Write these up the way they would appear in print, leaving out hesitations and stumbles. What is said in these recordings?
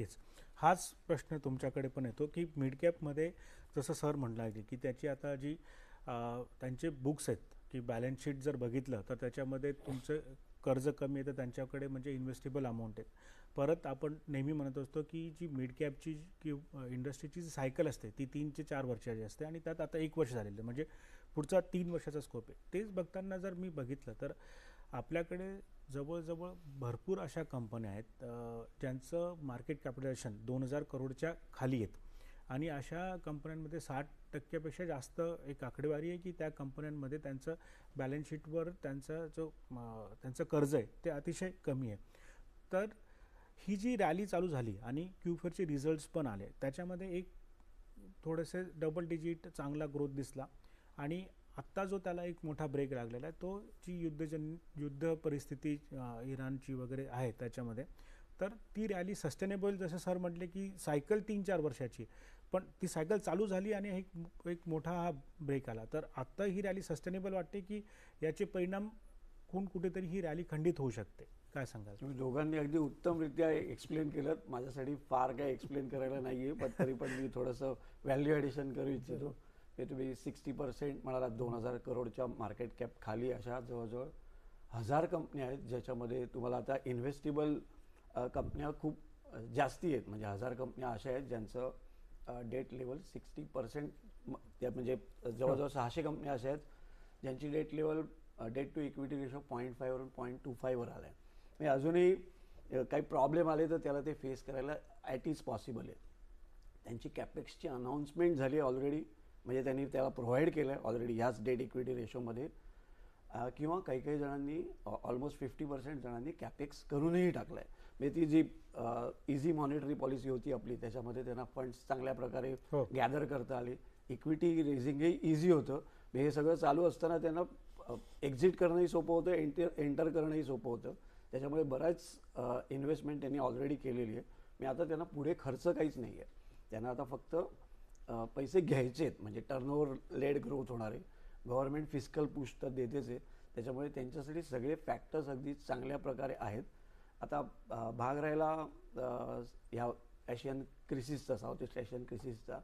तेच. हाच प्रश्न तुमच्याकडे पण येतो, की मिड कॅपमध्ये जसं सर म्हटलं की त्याची आता जी त्यांचे बुक्स आहेत, की बॅलन्स शीट जर बघितलं तर त्याच्यामध्ये तुमचं कर्ज कमी आहे, तर त्यांच्याकडे म्हणजे इन्व्हेस्टेबल अमाऊंट आहे. परत आपण नेहमी म्हणत असतो, की जी मिड कॅपची इंडस्ट्रीची जी सायकल असते ती 3 ते 4 वर्षाची असते आणि त्यात आता 1 वर्ष झालेलं आहे. म्हणजे पुढचा 3 वर्षाचा स्कोप आहे. तेच बघताना जर मी बघितलं तर आपल्याकडे जवळजवळ भरपूर अशा कंपन्या आहेत ज्यांचं मार्केट कॅपिटलायझेशन 2000 करोडच्या खाली आहेत आणि अशा कंपन्यांमध्ये 60% जास्त एक आकडेवारी आहे की त्या कंपन्यांमध्ये त्यांचं बॅलन्स शीटवर त्यांचं कर्ज आहे ते अतिशय कमी आहे. तर ही जी रॅली चालू झाली आणि Q4चे रिझल्ट्स पण आले, त्याच्यामध्ये एक थोडेसे डबल डिजिट चांगला ग्रोथ दिसला आणि आत्ता जो त्याला एक मोठा ब्रेक लागलेला आहे तो जी युद्ध परिस्थिती इराणची वगैरे आहे त्याच्यामध्ये, तर ती रॅली सस्टेनेबल जसं सर म्हटले की सायकल 3-4 वर्षाची, पण ती सायकल चालू झाली आणि एक मोठा हा ब्रेक आला. तर आत्ता ही रॅली सस्टेनेबल वाटते की याचे परिणाम कुठेतरी ही रॅली खंडित होऊ शकते? काय सांगाल? तुम्ही दोघांनी अगदी उत्तमरित्या एक्सप्लेन केलं. माझ्यासाठी फार काय एक्सप्लेन करायला नाही आहे, पण तरी पण मी थोडंसं व्हॅल्यू ॲडिशन करू इच्छितो. हे तुम्ही 60% म्हणालात 2000 करोडच्या मार्केट कॅप खाली अशा जवळजवळ 1000 कंपन्या आहेत, ज्याच्यामध्ये तुम्हाला आता इन्व्हेस्टेबल कंपन्या खूप जास्ती आहेत. म्हणजे 1000 कंपन्या अशा आहेत ज्यांचं डेट लेवल 60%, त्या म्हणजे जवळजवळ 600 कंपन्या अशा आहेत ज्यांची debt level debt to equity ratio 0.5 वरून 0.25 वर आला आहे. म्हणजे अजूनही काही प्रॉब्लेम आले तर त्याला ते फेस करायला ॲट इज पॉसिबल आहे. त्यांची कॅपेक्सची अनाऊन्समेंट झाली ऑलरेडी, म्हणजे त्यांनी त्याला प्रोव्हाइड केलं आहे ऑलरेडी ह्याच डेट इक्विटी रेशोमध्ये, किंवा काही काही जणांनी ऑलमोस्ट 50% जणांनी कॅपेक्स करूनही टाकलं आहे. म्हणजे ती जी इझी मॉनिटरी पॉलिसी होती आपली, त्याच्यामध्ये त्यांना फंड्स चांगल्या प्रकारे गॅदर करता आले, इक्विटी रेझिंगही इझी होतं. हे सगळं चालू असताना त्यांना एक्झिट करणंही सोपं होतं, एंटर करणंही सोपं होतं. त्याच्यामुळे बऱ्याच इन्व्हेस्टमेंट त्यांनी ऑलरेडी केलेली आहे. मी आता त्यांना पुढे खर्च काहीच नाही आहे, त्यांना आता फक्त पैसे घ्यायचे आहेत. म्हणजे टर्नओव्हर लेड ग्रोथ होणार आहे, गव्हर्नमेंट फिस्कल पुश तर देतेच आहे, त्याच्यामुळे त्यांच्यासाठी सगळे फॅक्टर्स अगदी चांगल्या प्रकारे आहेत. आता भाग राहिला ह्या एशियन क्रिसिसचा, साऊथ ईस्ट एशियन क्रिसिसचा,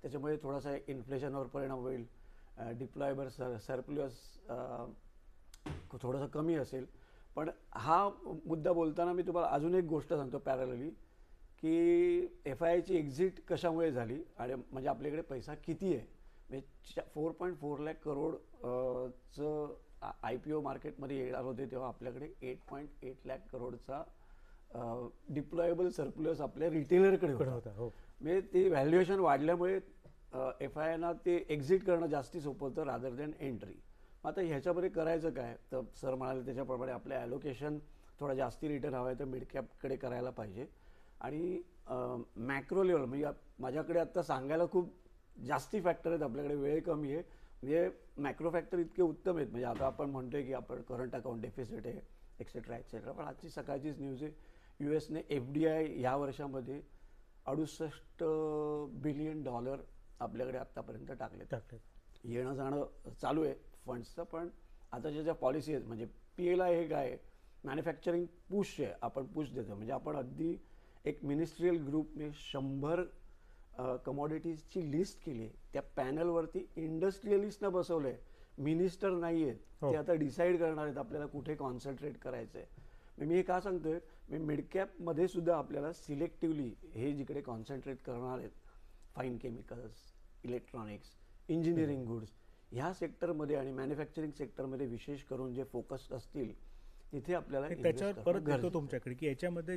त्याच्यामुळे थोडासा इन्फ्लेशनवर परिणाम होईल, डिप्लॉयबल सरप्लस थोडंसं कमी असेल. पण हा मुद्दा बोलताना मी तुम्हाला अजून एक गोष्ट सांगतो पॅरलली, की FIIची एक्झिट कशामुळे झाली आणि म्हणजे आपल्याकडे पैसा किती आहे. म्हणजे 4.4 लाख करोड चं IPO मार्केटमध्ये येणार होते तेव्हा आपल्याकडे 8.8 लाख करोडचा डिप्लॉयबल सरप्लस आपल्या रिटेलरकडे होता. म्हणजे ते व्हॅल्युएशन वाढल्यामुळे FIIना ते एक्झिट करणं जास्ती सोपं होतं रादर दॅन एंट्री. आता ह्याच्यामध्ये करायचं काय, तर सर म्हणाले त्याच्याप्रमाणे आपलं ॲलोकेशन थोडा जास्ती रिटर्न हवं आहे तर मिड कॅपकडे करायला पाहिजे. आणि मॅक्रो लेवल म्हणजे माझ्याकडे आत्ता सांगायला खूप जास्ती फॅक्टर आहेत, आपल्याकडे वेळ कमी आहे. म्हणजे मॅक्रो फॅक्टर इतके उत्तम आहेत. म्हणजे आता आपण म्हणतोय की आपण करंट अकाउंट डेफिसिट आहे एक्सेट्रा एक्सेट्रा, पण आजची सकाळचीच न्यूज आहे US ने FDI ह्या वर्षामध्ये $68 बिलियन आपल्याकडे आत्तापर्यंत टाकले. येणं जाणं चालू आहे फंड्सचं. पण आताच्या ज्या पॉलिसी आहेत, म्हणजे PLI हे काय, मॅन्युफॅक्चरिंग पुश आहे, आपण पुश देतो. म्हणजे आपण अगदी एक मिनिस्ट्रियल ग्रुपने 100 कमॉडिटीजची लिस्ट केली आहे. त्या पॅनलवरती इंडस्ट्रियलिस्टनं बसवलं आहे, मिनिस्टर नाही आहेत. ते आता डिसाईड करणार आहेत आपल्याला कुठे कॉन्सन्ट्रेट करायचं आहे. मी हे का सांगतोय, मी मिडकॅपमध्ये सुद्धा आपल्याला सिलेक्टिव्हली हे जिकडे कॉन्सन्ट्रेट करणार आहेत, fine chemicals, electronics, engineering goods, ह्या सेक्टरमध्ये आणि मॅन्युफॅक्चरिंग सेक्टरमध्ये विशेष करून जे फोकस असतील तिथे आपल्याला त्याच्यावर परत येतो तुमच्याकडे की याच्यामध्ये